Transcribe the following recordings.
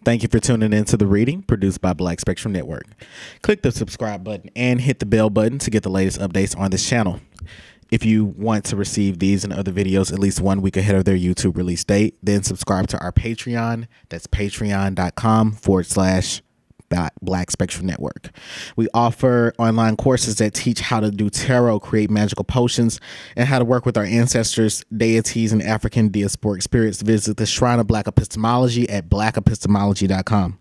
Thank you for tuning in to the reading produced by Black Spectrum Network. Click the subscribe button and hit the bell button to get the latest updates on this channel. If you want to receive these and other videos at least 1 week ahead of their YouTube release date, then subscribe to our Patreon. That's patreon.com/Black Spectrum Network. We offer online courses that teach how to do tarot, create magical potions, and how to work with our ancestors, deities, and African Diaspora experience. Visit the Shrine of Black Epistemology at blackepistemology.com.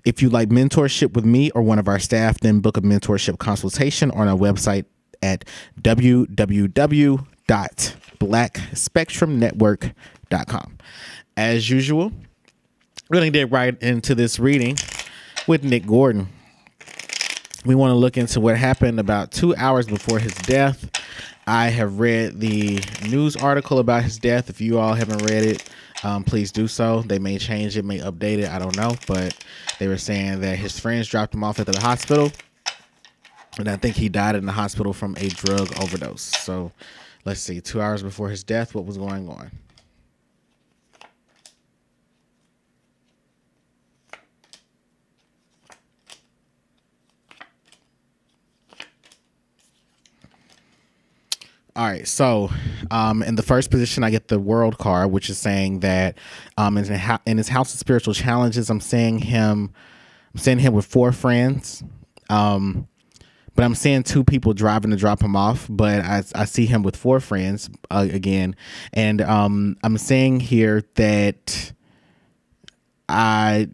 If you like mentorship with me or one of our staff, then book a mentorship consultation on our website at www.blackspectrumnetwork.com. As usual, we're going to get right into this reading with Nick Gordon. We want to look into what happened about 2 hours before his death. I have read the news article about his death. If you all haven't read it, please do so. They may change it, may update it. I don't know, but they were saying that his friends dropped him off at the hospital, and I think he died in the hospital from a drug overdose. So let's see, 2 hours before his death, what was going on? All right, so in the first position, I get the World card, which is saying that in his House of Spiritual Challenges, I'm seeing him with 4 friends. But I'm seeing 2 people driving to drop him off, but I see him with 4 friends again. And I'm saying here that I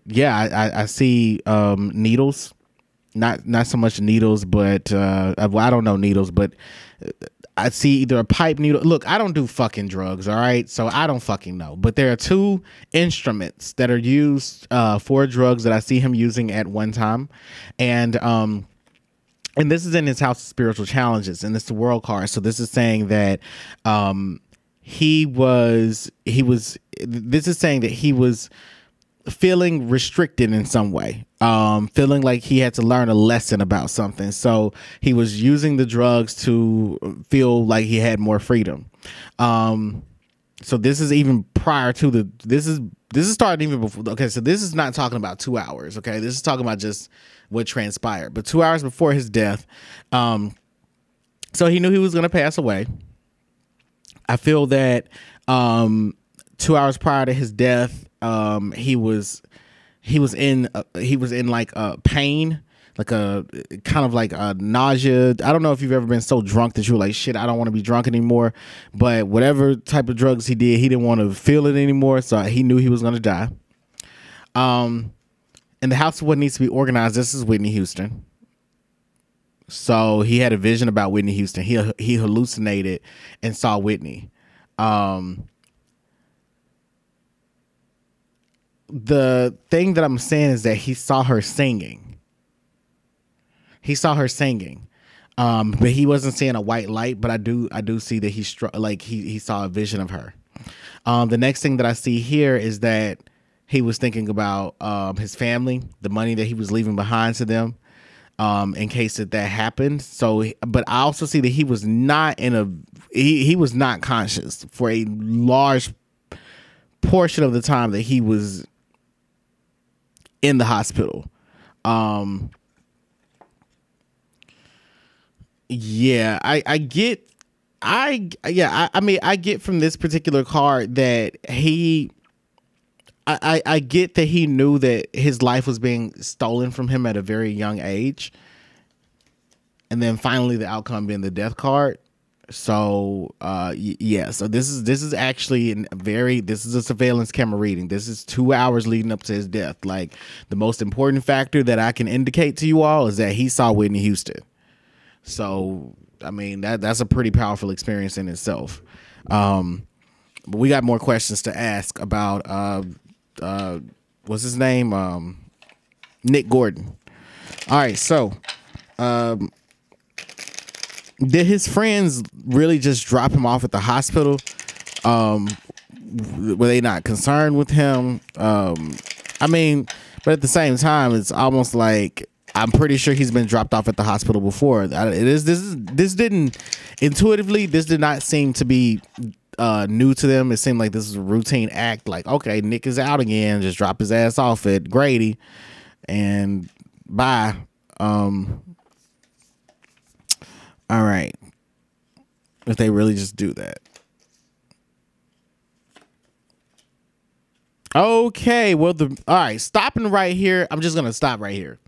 see needles, not so much needles, but well, I don't know needles, but I see either a pipe needle. Look, I don't do fucking drugs, all right? So I don't fucking know. But there are 2 instruments that are used for drugs that I see him using at one time. And this is in his House of Spiritual Challenges, and it's the World card. So this is saying that this is saying that he was feeling restricted in some way, feeling like he had to learn a lesson about something. So he was using the drugs to feel like he had more freedom. So this is even prior to this is starting even before. Okay, so this is not talking about 2 hours. Okay, this is talking about just what transpired. But 2 hours before his death, so he knew he was going to pass away. I feel that 2 hours prior to his death, he was in like pain, like a kind of like a nausea. I don't know if you've ever been so drunk that you were like, shit, I don't want to be drunk anymore. But whatever type of drugs he did, he didn't want to feel it anymore. So he knew he was going to die. In the house of what needs to be organized, this is Whitney Houston. So he had a vision about Whitney Houston. He hallucinated and saw Whitney. The thing that I'm saying is that he saw her singing. He saw her singing, but he wasn't seeing a white light. But I do see that he saw a vision of her. The next thing that I see here is that he was thinking about his family, the money that he was leaving behind to them, in case that happened. So, but I also see that he was not he was not conscious for a large portion of the time that he was in the hospital. Yeah, I get from this particular card that I get that he knew that his life was being stolen from him at a very young age. And then finally the outcome being the death card. So yeah, so this is actually this is a surveillance camera reading. This is 2 hours leading up to his death. Like, the most important factor that I can indicate to you all is that he saw Whitney Houston. So I mean, that's a pretty powerful experience in itself. But we got more questions to ask about what's his name? Nick Gordon. All right, so did his friends really just drop him off at the hospital? Were they not concerned with him? I mean, but at the same time, it's almost like I'm pretty sure he's been dropped off at the hospital before. This did not seem to be new to them. It seemed like this was a routine act. Like, okay, Nick is out again. Just drop his ass off at Grady, and bye. All right. If they really just do that. Okay, well, all right, stopping right here. I'm just gonna stop right here.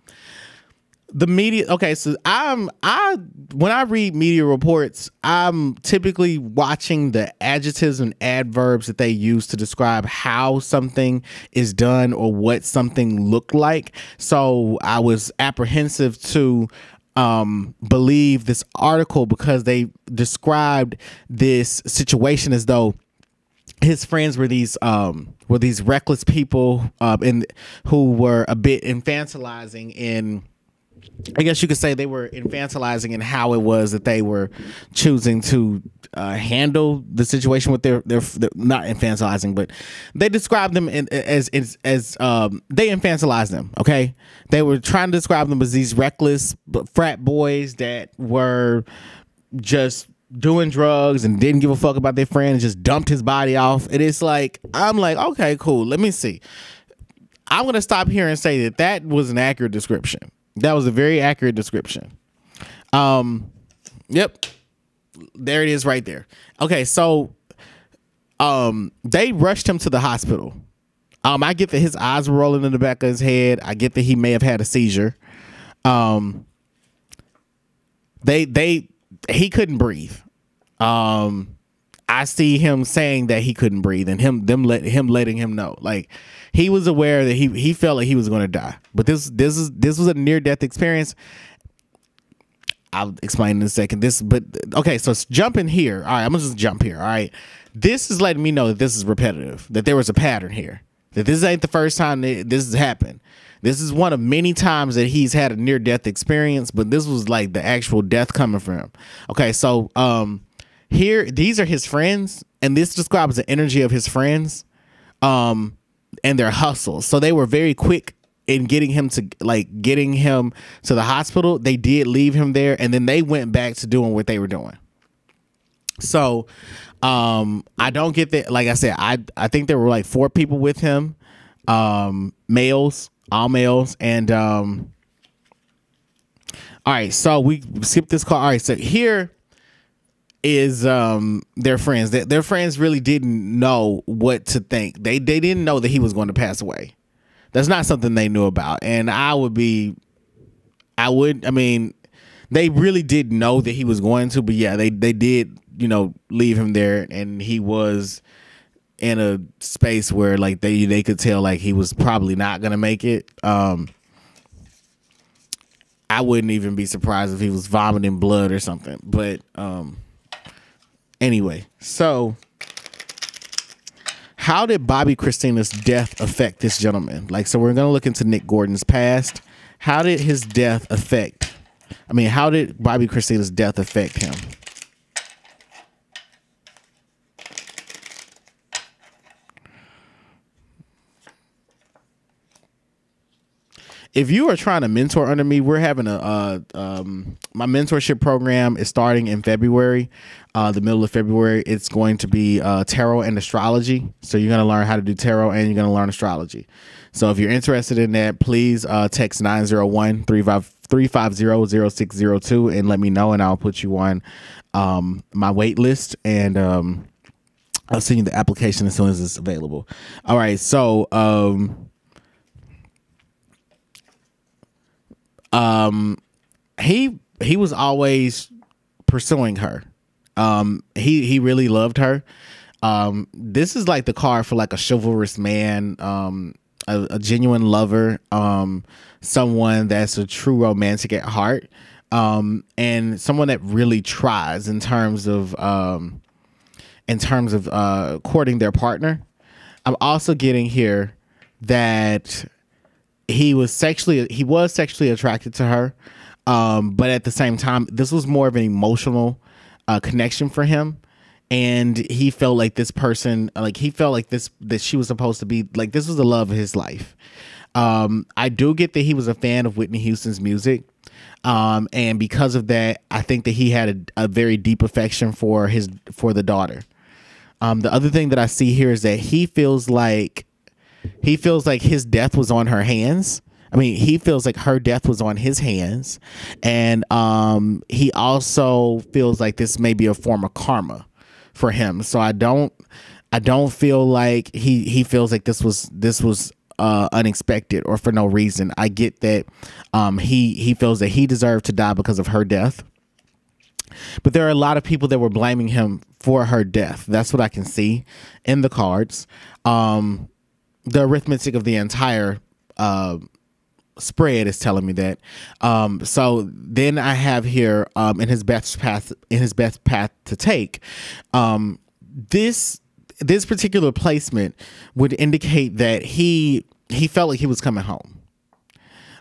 The media. Okay, so when I read media reports, I'm typically watching the adjectives and adverbs that they use to describe how something is done or what something looked like. So I was apprehensive to believe this article because they described this situation as though his friends were these reckless people who were a bit infantilizing in, I guess you could say they were infantilizing in how it was that they were choosing to handle the situation with their not infantilizing, but they described them as they infantilized them. Okay, they were trying to describe them as these reckless frat boys that were just doing drugs and didn't give a fuck about their friend and just dumped his body off. And it's like, I'm like, okay, cool. Let me see. I'm going to stop here and say that was an accurate description. That was a very accurate description. Yep. There it is right there. Okay. So, they rushed him to the hospital. I get that his eyes were rolling in the back of his head. I get that he may have had a seizure. He couldn't breathe. I see him saying that he couldn't breathe, and letting him know, like, he was aware that he felt like he was going to die. But this was a near death experience. I'll explain in a second. Okay, so jumping here. All right, I'm gonna just jump here. All right, this is letting me know that this is repetitive, that there was a pattern here, that this ain't the first time that this has happened. This is one of many times that he's had a near death experience, but this was like the actual death coming from him. Okay, so here, these are his friends, and this describes the energy of his friends and their hustle. So they were very quick in getting him to the hospital. They did leave him there, and then they went back to doing what they were doing. So I don't get that. Like I said, I think there were like 4 people with him, males, all males, and all right, so we skipped this call. All right, so here is their friends. Their friends really didn't know what to think. They didn't know that he was going to pass away. That's not something they knew about. And I mean, they really did know that he was going to, but yeah, they did, leave him there, and he was in a space where like they could tell like he was probably not gonna make it. I wouldn't even be surprised if he was vomiting blood or something. But anyway, so how did Bobby Christina's death affect this gentleman? Like, so we're gonna look into Nick Gordon's past. How did his death affect? How did Bobby Christina's death affect him? If you are trying to mentor under me, we're having my mentorship program is starting in February, the middle of February. It's going to be tarot and astrology. So you're going to learn how to do tarot and you're going to learn astrology. So if you're interested in that, please text 901-350-0602 and let me know, and I'll put you on my wait list, and I'll send you the application as soon as it's available. All right. So he was always pursuing her. He really loved her. This is like the card for like a chivalrous man, a genuine lover, someone that's a true romantic at heart, and someone that really tries in terms of courting their partner. I'm also getting here that he was sexually attracted to her, but at the same time, this was more of an emotional connection for him, and he felt like this person, that she was supposed to be like, this was the love of his life. I do get that he was a fan of Whitney Houston's music, and because of that, I think that he had a very deep affection for the daughter. The other thing that I see here is that he feels like his death was on her hands. I mean, he feels like her death was on his hands, and he also feels like this may be a form of karma for him. So I don't feel like he feels like this was unexpected or for no reason. I get that he feels that he deserved to die because of her death, but there are a lot of people that were blaming him for her death. That's what I can see in the cards. The arithmetic of the entire spread is telling me that. So then I have here in his best path to take, this particular placement would indicate that he felt like he was coming home.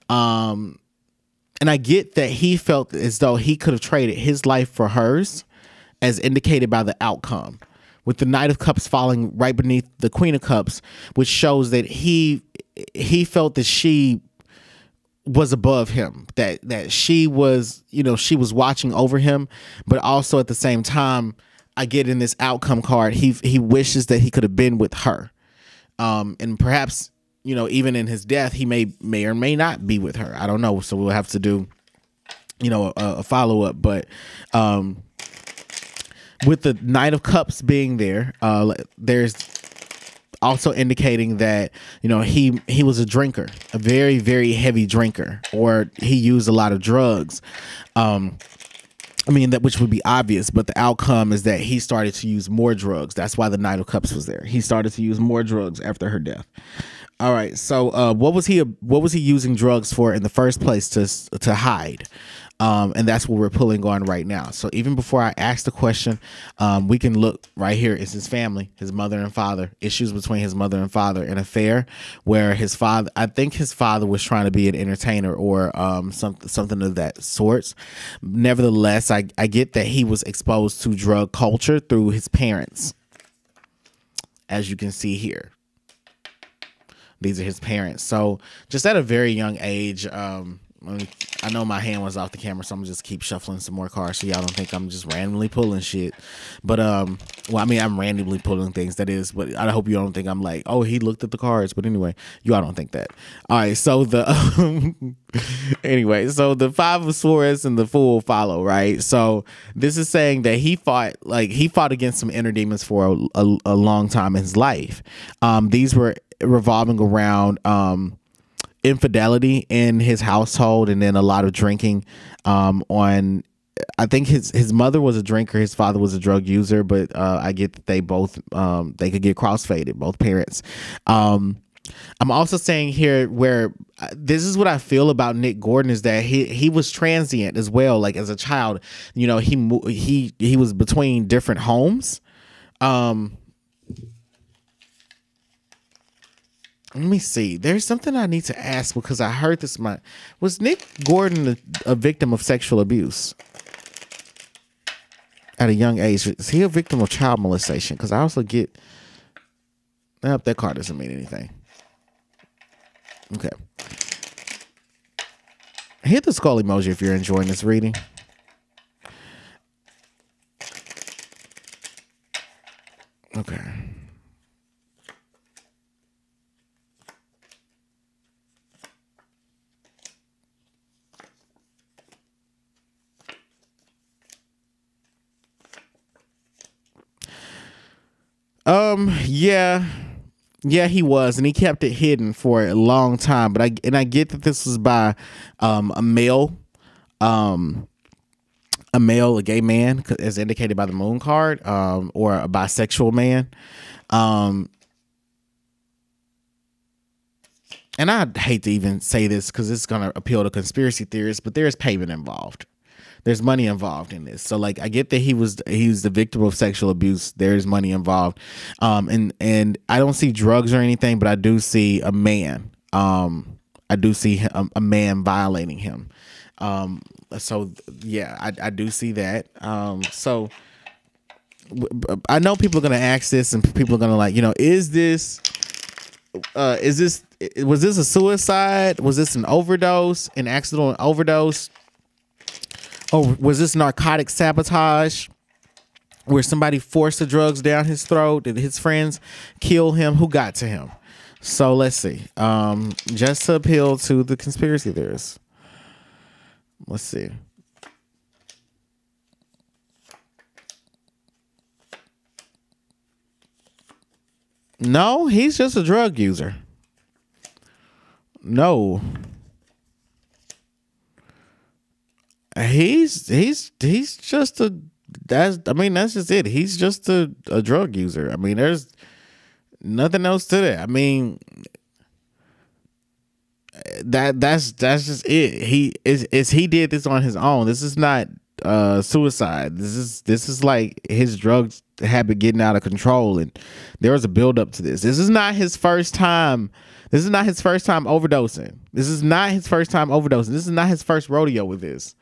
And I get that he felt as though he could have traded his life for hers, as indicated by the outcome, with the Knight of Cups falling right beneath the Queen of Cups, which shows that he felt that she was above him, that she was, she was watching over him, but also at the same time, I get in this outcome card, he wishes that he could have been with her. And perhaps, even in his death, he may or may not be with her. I don't know. So we'll have to do, a follow-up. But with the Knight of Cups being there, there's also indicating that, he was a drinker, a very, very heavy drinker, or he used a lot of drugs. Which would be obvious, but the outcome is that he started to use more drugs. That's why the Knight of Cups was there. He started to use more drugs after her death. All right. So, what was he using drugs for in the first place to hide? And that's what we're pulling on right now. So even before I ask the question, we can look right here. It's his family, his mother and father, issues between his mother and father, an affair where I think his father was trying to be an entertainer or something of that sort. Nevertheless, I get that he was exposed to drug culture through his parents, as you can see here. These are his parents. So just at a very young age, I know my hand was off the camera, so I'm gonna just keep shuffling some more cards so y'all don't think I'm just randomly pulling shit. But I'm randomly pulling things, that is, but I hope you don't think I'm like, oh, he looked at the cards. But anyway, you all don't think that. All right, so the so the Five of Swords and the Fool follow, right? So this is saying that he fought against some inner demons for a long time in his life. These were revolving around infidelity in his household, and then a lot of drinking. I think his mother was a drinker, his father was a drug user, but I get that they both they could get crossfaded, both parents. I'm also saying here where this is what I feel about Nick Gordon, is that he was transient as well. Like as a child, he was between different homes. Let me see. There's something I need to ask, because I heard this. Was Nick Gordon a victim of sexual abuse at a young age? Is he a victim of child molestation? Because I also get... that card doesn't mean anything. Okay. Hit the skull emoji if you're enjoying this reading. Okay. Yeah, he was, and he kept it hidden for a long time. But I get that this was by a male, a gay man, as indicated by the moon card, or a bisexual man. And I hate to even say this because it's going to appeal to conspiracy theorists, but there's payment involved. There's money involved in this. So like, I get that he's the victim of sexual abuse. There's money involved. And I don't see drugs or anything, but I do see a man. I do see a man violating him. So yeah, I do see that. So I know people are going to ask this, and people are going to like, was this a suicide? Was this an overdose, an accidental overdose? Or was this narcotic sabotage? where somebody forced the drugs down his throat. Did his friends kill him? Who got to him? So let's see. Just to appeal to the conspiracy theorists. Let's see. No, he's just a drug user. No. He's just a that's just it. He's just a drug user. I mean, there's nothing else to that. I mean, that's just it. He did this on his own. This is not suicide. This is like his drugs habit getting out of control, and there was a build up to this. This is not his first time. This is not his first time overdosing. This is not his first time overdosing. This is not his first rodeo with this.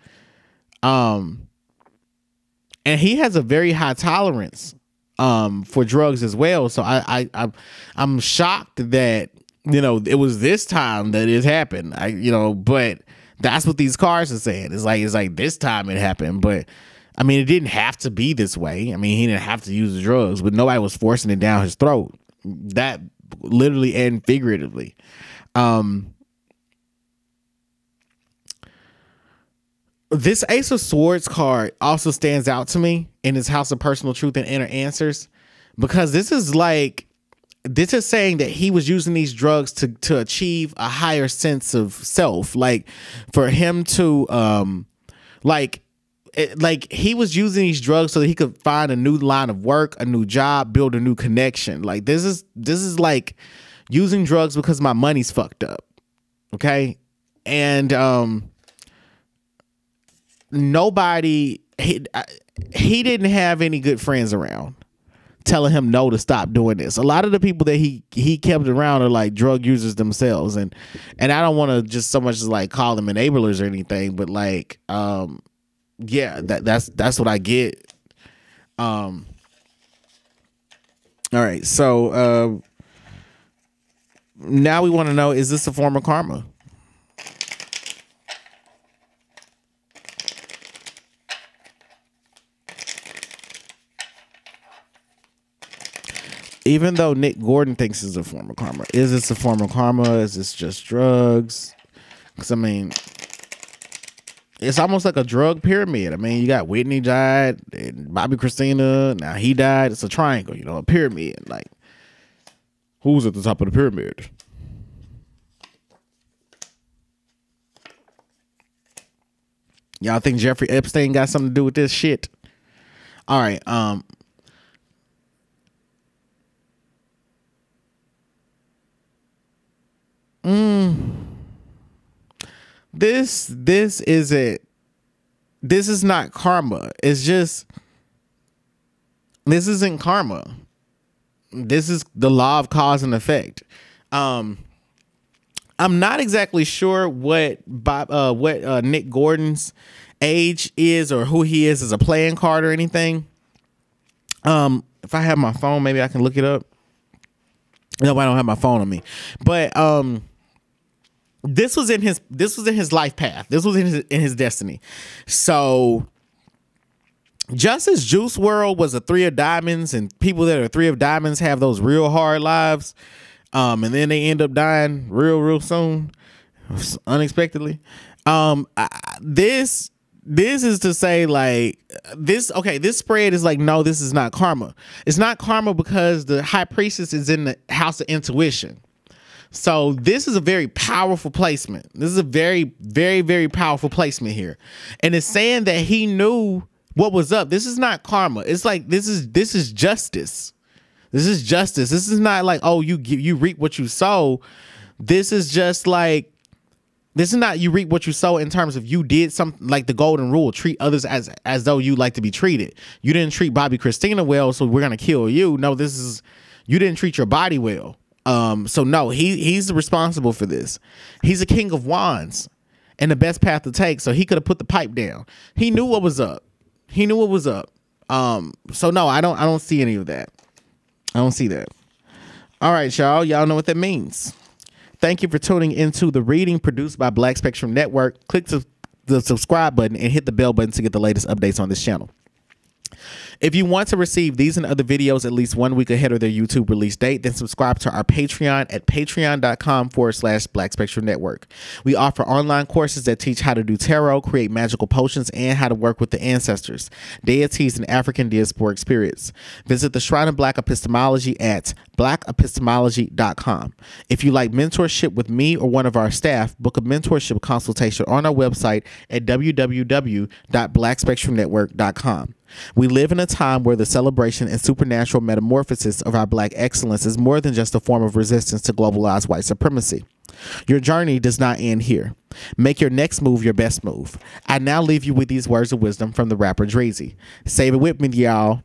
And he has a very high tolerance for drugs as well. So I'm shocked that, you know, it was this time that it happened. But that's what these cars are saying. It's like this time it happened, but I mean, it didn't have to be this way. I mean, he didn't have to use the drugs, but nobody was forcing it down his throat. That literally and figuratively. This Ace of Swords card also stands out to me in his House of Personal Truth and Inner Answers, because this is saying that he was using these drugs to achieve a higher sense of self. Like for him to, he was using these drugs so that he could find a new line of work, a new job, build a new connection. Like this is like using drugs because my money's fucked up. Okay. And, he didn't have any good friends around telling him no to stop doing this. A lot of the people that he kept around are like drug users themselves, and I don't want to just so much as like call them enablers or anything, but like yeah, that's what I get. All right, so now we want to know, is this a form of karma? Even though Nick Gordon thinks it's a form of karma, is this a form of karma? Is this just drugs? Because I mean, it's almost like a drug pyramid. I mean, you got Whitney died, and Bobby Christina, now he died. It's a triangle, you know, a pyramid. Like, who's at the top of the pyramid? Y'all think Jeffrey Epstein got something to do with this shit? All right, This is not karma. It's just, this isn't karma. This is the law of cause and effect. I'm not exactly sure what Nick Gordon's age is or who he is as a playing card or anything. If I have my phone, maybe I can look it up. No, I don't have my phone on me. But this was in his life path. This was in his destiny. So just as Juice WRLD was a 3 of diamonds, and people that are 3 of diamonds have those real hard lives, and then they end up dying real soon, unexpectedly. This is to say, like, this spread is like, no, this is not karma. It's not karma because the high priestess is in the house of intuition. So this is a very powerful placement. This is a very, very, very powerful placement here. And it's saying that he knew what was up. This is not karma. It's like, this is justice. This is justice. This is not like, oh, you reap what you sow. This is just like, this is not you reap what you sow in terms of you did something like the golden rule, treat others as though you like to be treated. You didn't treat Bobby Christina well, so we're going to kill you. No, this is, you didn't treat your body well. So no, he's responsible for this. He's a king of wands and the best path to take. So he could have put the pipe down. He knew what was up. He knew what was up. So no, I don't see any of that. I don't see that. All right, y'all. Y'all know what that means. Thank you for tuning into the reading produced by Black Spectrum Network. Click the subscribe button and hit the bell button to get the latest updates on this channel. If you want to receive these and other videos at least 1 week ahead of their YouTube release date, then subscribe to our Patreon at patreon.com/Black Spectrum Network. We offer online courses that teach how to do tarot, create magical potions, and how to work with the ancestors, deities, and African Diaspora experience. Visit the Shrine of Black Epistemology at blackepistemology.com. If you like mentorship with me or one of our staff, book a mentorship consultation on our website at www.blackspectrumnetwork.com. We live in a time where the celebration and supernatural metamorphosis of our Black excellence is more than just a form of resistance to globalized white supremacy. Your journey does not end here. Make your next move your best move. I now leave you with these words of wisdom from the rapper Dreezy. Save it with me, y'all.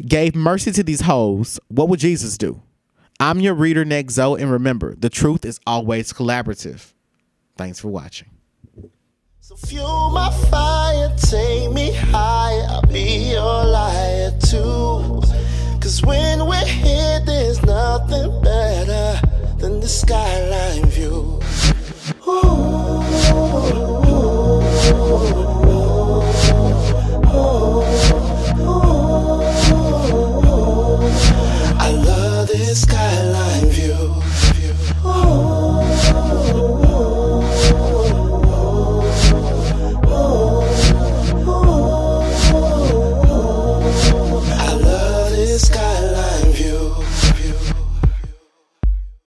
Gave mercy to these hoes. What would Jesus do? I'm your reader, Nexo, and remember, the truth is always collaborative. Thanks for watching. So